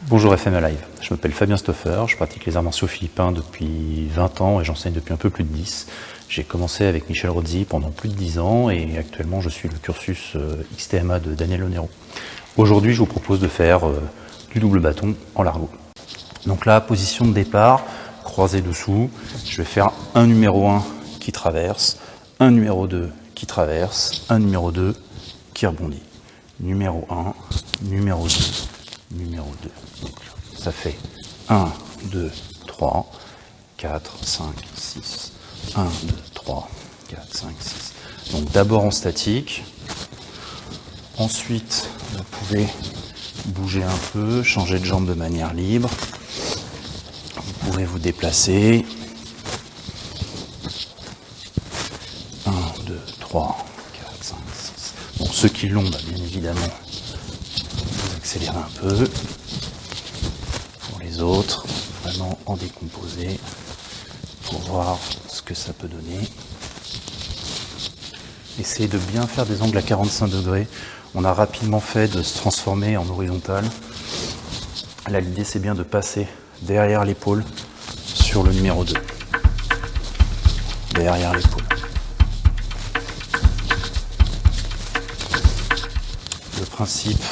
Bonjour FMA Live, je m'appelle Fabien Stoffer, je pratique les arts martiaux philippins depuis 20 ans et j'enseigne depuis un peu plus de 10. J'ai commencé avec Michel Rozzi pendant plus de 10 ans et actuellement je suis le cursus XTMA de Daniel Onero. Aujourd'hui je vous propose de faire du double bâton en largo. Donc là, position de départ, croisé dessous, je vais faire un numéro 1 qui traverse, un numéro 2 qui traverse, un numéro 2 qui rebondit. Numéro 1, numéro 2, numéro 2. Donc, ça fait 1, 2, 3, 4, 5, 6. 1, 2, 3, 4, 5, 6. Donc d'abord en statique. Ensuite, vous pouvez bouger un peu, changer de jambe de manière libre. Vous pouvez vous déplacer. 1, 2, 3, 4, 5, 6. Bon, ceux qui l'ont, bien évidemment, vous accélérez un peu. Pour les autres, vraiment en décomposer pour voir ce que ça peut donner. Essayez de bien faire des angles à 45 degrés. On a rapidement fait de se transformer en horizontal. Là, l'idée, c'est bien de passer derrière l'épaule sur le numéro 2. Derrière l'épaule. Le principe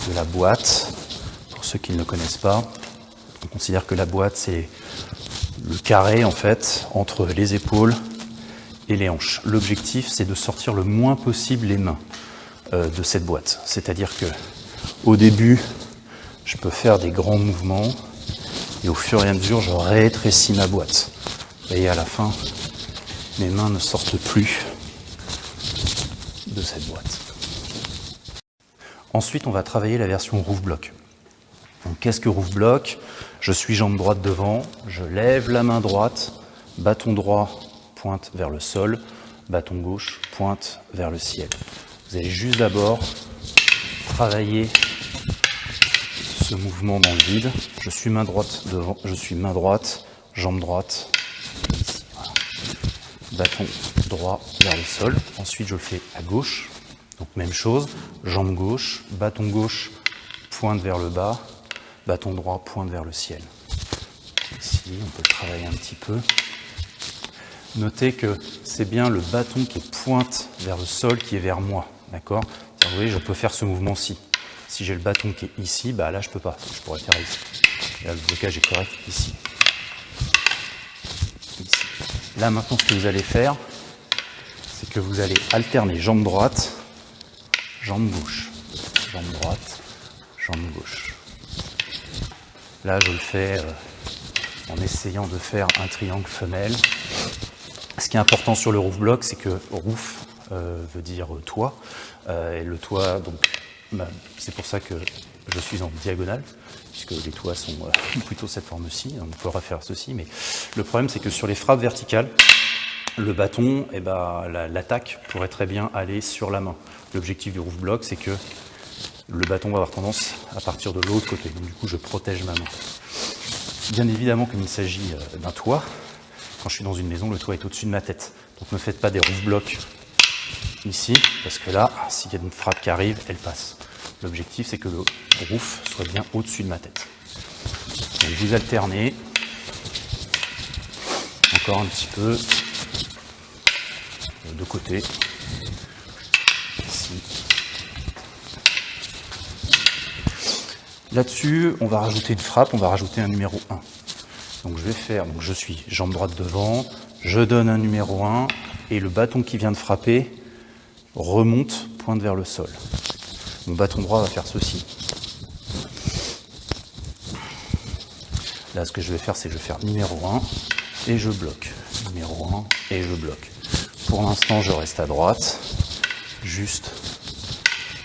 de la boîte, pour ceux qui ne le connaissent pas, on considère que la boîte, c'est le carré, en fait, entre les épaules et les hanches. L'objectif, c'est de sortir le moins possible les mains de cette boîte. C'est-à-dire que au début, je peux faire des grands mouvements et au fur et à mesure, je rétrécis ma boîte. Et à la fin, mes mains ne sortent plus de cette boîte. Ensuite, on va travailler la version roof block. Donc, qu'est-ce que roof block? Je suis jambe droite devant, je lève la main droite, bâton droit pointe vers le sol, bâton gauche pointe vers le ciel. Vous allez juste d'abord travailler ce mouvement dans le vide. Je suis main droite devant, je suis main droite, jambe droite, ici, voilà. Bâton droit vers le sol. Ensuite, je le fais à gauche. Donc même chose, jambe gauche, bâton gauche pointe vers le bas, bâton droit pointe vers le ciel. Ici, on peut travailler un petit peu. Notez que c'est bien le bâton qui pointe vers le sol qui est vers moi. D'accord? Vous voyez, je peux faire ce mouvement-ci. Si j'ai le bâton qui est ici, là je peux pas. Je pourrais le faire ici. Et là, le blocage est correct ici. Ici. Là maintenant, ce que vous allez faire, c'est que vous allez alterner jambe droite, jambe gauche, jambe droite, jambe gauche. Là, je le fais en essayant de faire un triangle femelle. Ce qui est important sur le roof block, c'est que roof veut dire toit. Et le toit, donc, c'est pour ça que je suis en diagonale, puisque les toits sont plutôt cette forme-ci. On pourra faire ceci, mais le problème, c'est que sur les frappes verticales, le bâton, l'attaque pourrait très bien aller sur la main. L'objectif du roof block, c'est que le bâton va avoir tendance à partir de l'autre côté. Donc du coup, je protège ma main. Bien évidemment, comme il s'agit d'un toit, quand je suis dans une maison, le toit est au-dessus de ma tête. Donc ne faites pas des roof blocks ici, parce que là, s'il y a une frappe qui arrive, elle passe. L'objectif, c'est que le roof soit bien au-dessus de ma tête. Donc vous alternez encore un petit peu de côté. Ici. Là-dessus, on va rajouter une frappe, on va rajouter un numéro 1. Donc je vais faire, donc je suis jambe droite devant, je donne un numéro 1 et le bâton qui vient de frapper remonte, pointe vers le sol. Mon bâton droit va faire ceci. Là, ce que je vais faire, c'est que je vais faire numéro 1 et je bloque. Numéro 1 et je bloque. Pour l'instant, je reste à droite, juste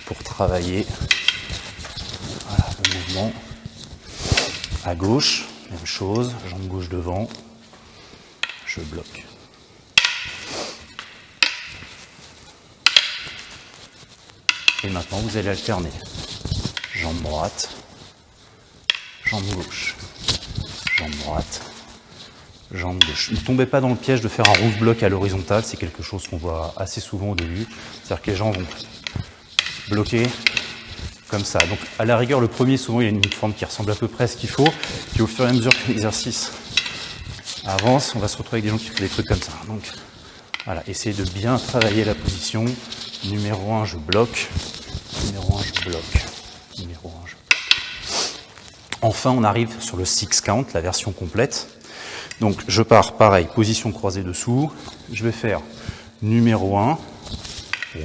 pour travailler le mouvement. À gauche, même chose, jambe gauche devant, je bloque. Et maintenant, vous allez alterner. Jambe droite, jambe gauche, jambe droite, jambe gauche. Ne tombez pas dans le piège de faire un roof block à l'horizontale, c'est quelque chose qu'on voit assez souvent au début. C'est-à-dire que les gens vont bloquer, comme ça. Donc à la rigueur, le premier, souvent, il y a une forme qui ressemble à peu près à ce qu'il faut. Puis au fur et à mesure que l'exercice avance, on va se retrouver avec des gens qui font des trucs comme ça. Donc voilà, essayez de bien travailler la position. Numéro 1, je bloque. Numéro 1, je bloque. Numéro 1, je bloque. Enfin, on arrive sur le 6 count, la version complète. Donc je pars, pareil, position croisée dessous. Je vais faire numéro 1,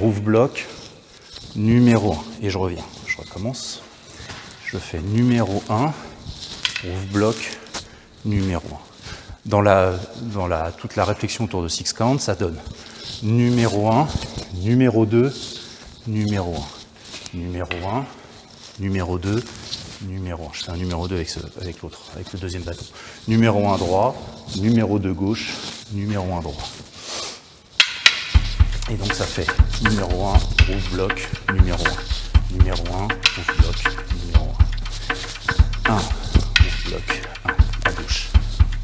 roof block, numéro 1. Et je reviens, je recommence. Je fais numéro 1, roof block, numéro 1. Dans toute la réflexion autour de 6 count, ça donne numéro 1, numéro 2, numéro 1. Numéro 1, numéro 2, numéro 1. Je fais un numéro 2 avec l'autre, avec le deuxième bâton. Numéro 1 droit, numéro 2 gauche, numéro 1 droit. Et donc ça fait numéro 1, roof block, numéro 1. Numéro 1, roof block, numéro 1. 1, roof block, 1, à gauche.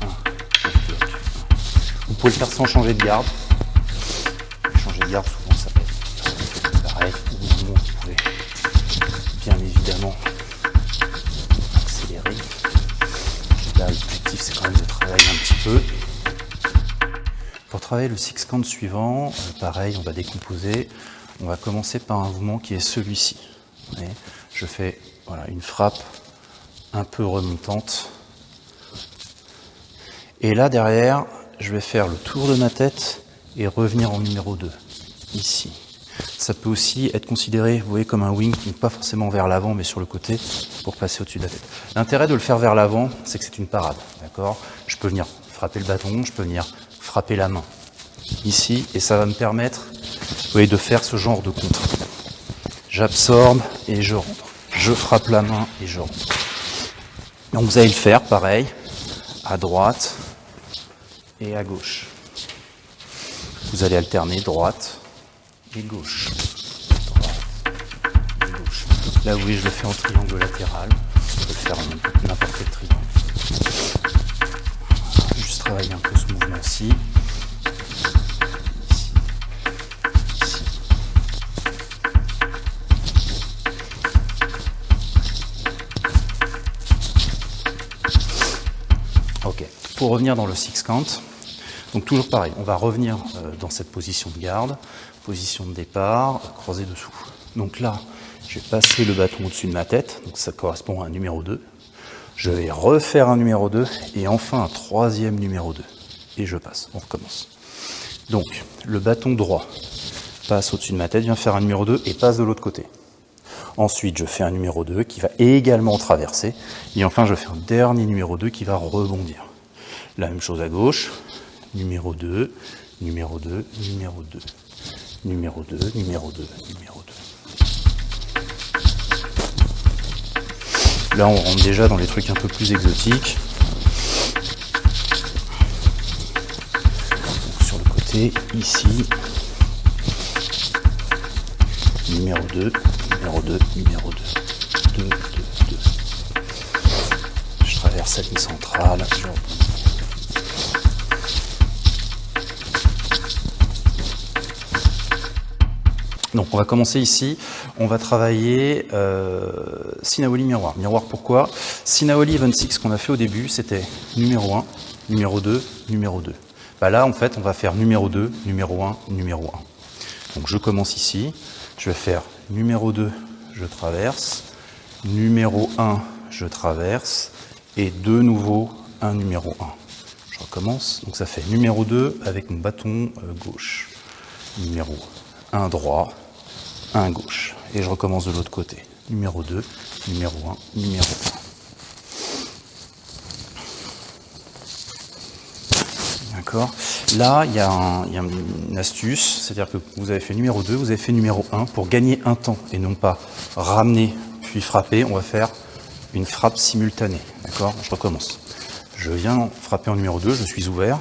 1, roof block, 1. Vous pouvez le faire sans changer de garde. Changer de garde, souvent ça peut être pareil. Au bout du moment, vous pouvez bien évidemment accélérer. Là, l'objectif, c'est quand même de travailler un petit peu. Pour travailler le 6 count suivant, pareil, on va décomposer. On va commencer par un mouvement qui est celui-ci. Je fais voilà, une frappe un peu remontante. Et là, derrière, je vais faire le tour de ma tête et revenir en numéro 2, ici. Ça peut aussi être considéré, vous voyez, comme un wing, donc pas forcément vers l'avant, mais sur le côté, pour passer au-dessus de la tête. L'intérêt de le faire vers l'avant, c'est que c'est une parade, d'accord ? Je peux venir frapper le bâton, je peux venir frapper la main, ici, et ça va me permettre, vous voyez, de faire ce genre de contre. J'absorbe et je rentre. Je frappe la main et je rentre. Donc vous allez le faire, pareil, à droite et à gauche. Vous allez alterner droite et gauche. Droite et gauche. Là, vous voyez, je le fais en triangle latéral. Je peux le faire en n'importe quel triangle. Juste travailler un peu ce mouvement-ci. Ici. Ici. Ok. Pour revenir dans le 6 count, donc toujours pareil, on va revenir dans cette position de garde, position de départ, croisé dessous. Donc là, je vais passer le bâton au-dessus de ma tête, donc ça correspond à un numéro 2. Je vais refaire un numéro 2 et enfin un troisième numéro 2. Et je passe, on recommence. Donc, le bâton droit passe au-dessus de ma tête, vient faire un numéro 2 et passe de l'autre côté. Ensuite, je fais un numéro 2 qui va également traverser. Et enfin, je fais un dernier numéro 2 qui va rebondir. La même chose à gauche. Numéro 2, numéro 2, numéro 2, numéro 2, numéro 2, numéro 2. Là, on rentre déjà dans les trucs un peu plus exotiques. Donc, sur le côté, ici. Numéro 2, numéro 2, numéro 2. 2, 2, 2. Je traverse la ligne centrale. Donc on va commencer ici, on va travailler Sinawoli miroir. Miroir pourquoi ? Sinawoli Even 6 qu'on a fait au début, c'était numéro 1, numéro 2, numéro 2. Bah là en fait on va faire numéro 2, numéro 1, numéro 1. Donc je commence ici, je vais faire numéro 2, je traverse, numéro 1, je traverse, et de nouveau un numéro 1. Je recommence, donc ça fait numéro 2 avec mon bâton gauche, numéro 1 droit, 1 gauche. Et je recommence de l'autre côté. Numéro 2, numéro 1, numéro 1. D'accord ? Là, il y a une astuce, c'est-à-dire que vous avez fait numéro 2, vous avez fait numéro 1. Pour gagner un temps et non pas ramener puis frapper, on va faire une frappe simultanée. D'accord ? Je recommence. Je viens frapper en numéro 2, je suis ouvert.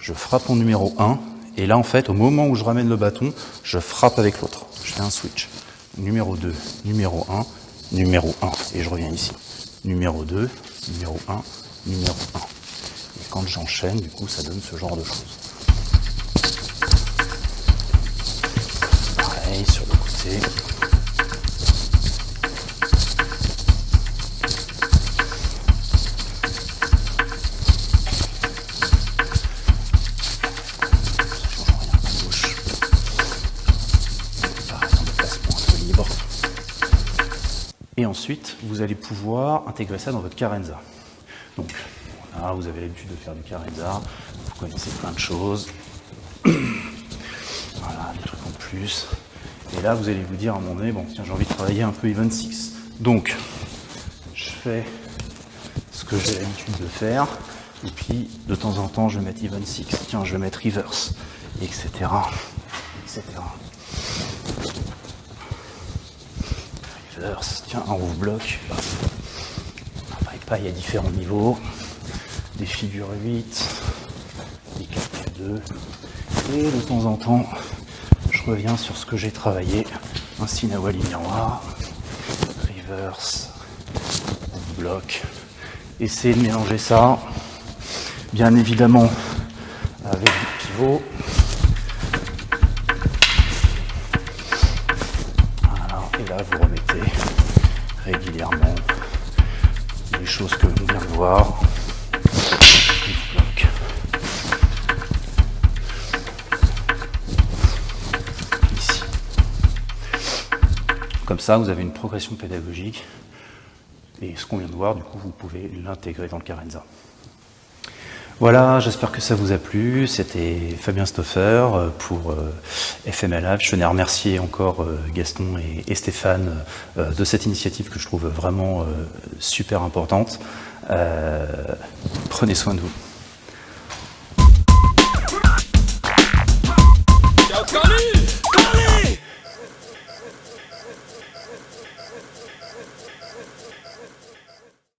Je frappe en numéro 1. Et là, en fait, au moment où je ramène le bâton, je frappe avec l'autre. Je fais un switch. Numéro 2, numéro 1, numéro 1. Et je reviens ici. Numéro 2, numéro 1, numéro 1. Et quand j'enchaîne, du coup, ça donne ce genre de choses. Pareil, sur le côté. Et ensuite, vous allez pouvoir intégrer ça dans votre carenza. Donc, voilà, vous avez l'habitude de faire du carenza, vous connaissez plein de choses. Voilà, des trucs en plus. Et là, vous allez vous dire à un moment donné, bon, tiens, j'ai envie de travailler un peu even 6. Donc, je fais ce que j'ai l'habitude de faire. Et puis, de temps en temps, je vais mettre even 6. Tiens, je vais mettre reverse, etc. etc. Reverse, tiens, un rough block. Il y a différents niveaux. Des figures 8, des 4K2. Et de temps en temps, je reviens sur ce que j'ai travaillé. Un Sinawali miroir, reverse, bloc. Essayez de mélanger ça, bien évidemment, avec du pivot. Voilà, et là, vous remettez régulièrement les choses que l'on vient de voir. Bloc. Ici. Comme ça, vous avez une progression pédagogique. Et ce qu'on vient de voir, du coup, vous pouvez l'intégrer dans le carenza. Voilà, j'espère que ça vous a plu. C'était Fabien Stoffer pour FML Live. Je tenais à remercier encore Gaston et Stéphane de cette initiative que je trouve vraiment super importante. Prenez soin de vous.